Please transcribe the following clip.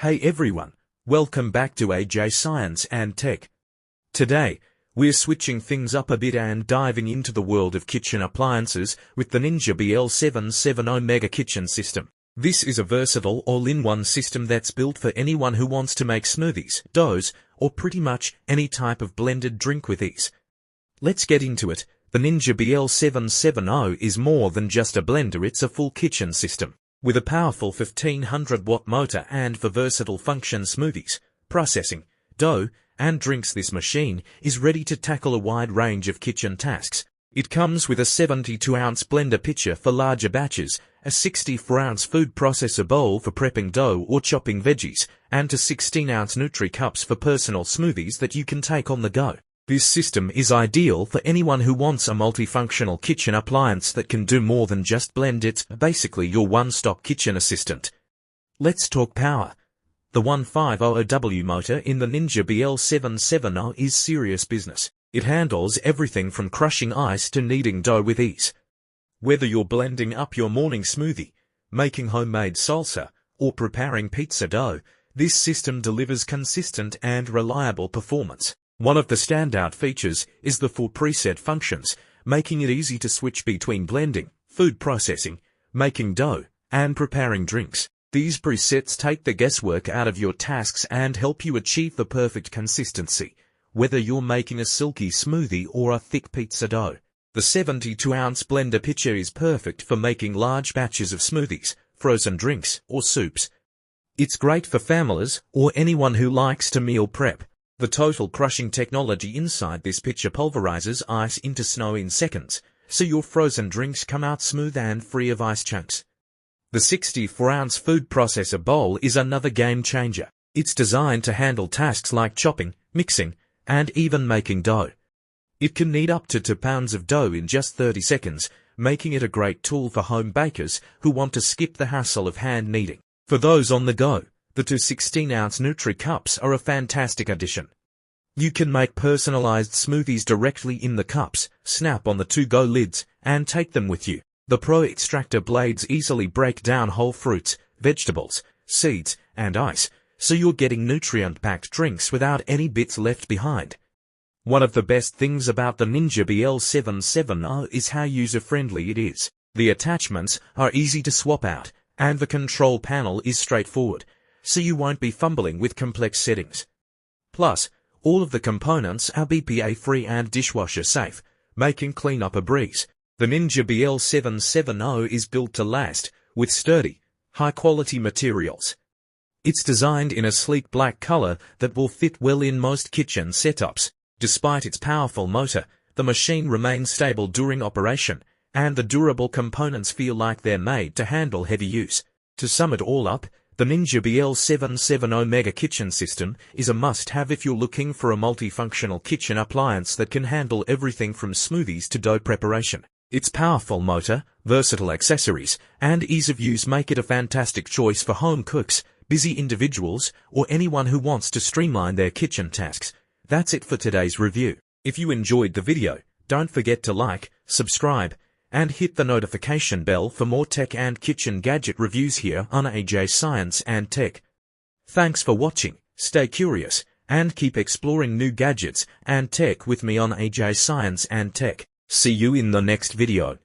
Hey everyone, welcome back to AJ Science and Tech. Today, we're switching things up a bit and diving into the world of kitchen appliances with the Ninja BL770 Mega Kitchen System. This is a versatile all-in-one system that's built for anyone who wants to make smoothies, doughs, or pretty much any type of blended drink with ease. Let's get into it. The Ninja BL770 is more than just a blender, it's a full kitchen system. With a powerful 1500-watt motor and for versatile function smoothies, processing, dough, and drinks, this machine is ready to tackle a wide range of kitchen tasks. It comes with a 72-ounce blender pitcher for larger batches, a 64-ounce food processor bowl for prepping dough or chopping veggies, and 16-ounce Nutri cups for personal smoothies that you can take on the go. This system is ideal for anyone who wants a multifunctional kitchen appliance that can do more than just blend. It's basically your one-stop kitchen assistant. Let's talk power. The 1500W motor in the Ninja BL770 is serious business. It handles everything from crushing ice to kneading dough with ease. Whether you're blending up your morning smoothie, making homemade salsa, or preparing pizza dough, this system delivers consistent and reliable performance. One of the standout features is the 4 preset functions, making it easy to switch between blending, food processing, making dough, and preparing drinks. These presets take the guesswork out of your tasks and help you achieve the perfect consistency, whether you're making a silky smoothie or a thick pizza dough. The 72-ounce blender pitcher is perfect for making large batches of smoothies, frozen drinks, or soups. It's great for families or anyone who likes to meal prep. The total crushing technology inside this pitcher pulverizes ice into snow in seconds, so your frozen drinks come out smooth and free of ice chunks. The 64-ounce food processor bowl is another game changer. It's designed to handle tasks like chopping, mixing, and even making dough. It can knead up to 2 pounds of dough in just 30 seconds, making it a great tool for home bakers who want to skip the hassle of hand kneading. For those on the go, the 2 16-ounce Nutri cups are a fantastic addition. You can make personalized smoothies directly in the cups, snap on the to-go lids, and take them with you. The Pro Extractor blades easily break down whole fruits, vegetables, seeds, and ice, so you're getting nutrient-packed drinks without any bits left behind. One of the best things about the Ninja BL770 is how user-friendly it is. The attachments are easy to swap out, and the control panel is straightforward, so you won't be fumbling with complex settings. Plus, all of the components are BPA-free and dishwasher-safe, making cleanup a breeze. The Ninja BL770 is built to last, with sturdy, high-quality materials. It's designed in a sleek black color that will fit well in most kitchen setups. Despite its powerful motor, the machine remains stable during operation, and the durable components feel like they're made to handle heavy use. To sum it all up, the Ninja BL770 Mega Kitchen System is a must-have if you're looking for a multifunctional kitchen appliance that can handle everything from smoothies to dough preparation. Its powerful motor, versatile accessories, and ease of use make it a fantastic choice for home cooks, busy individuals, or anyone who wants to streamline their kitchen tasks. That's it for today's review. If you enjoyed the video, don't forget to like, subscribe, and hit the notification bell for more tech and kitchen gadget reviews here on AJ Science and Tech. Thanks for watching, stay curious, and keep exploring new gadgets and tech with me on AJ Science and Tech. See you in the next video.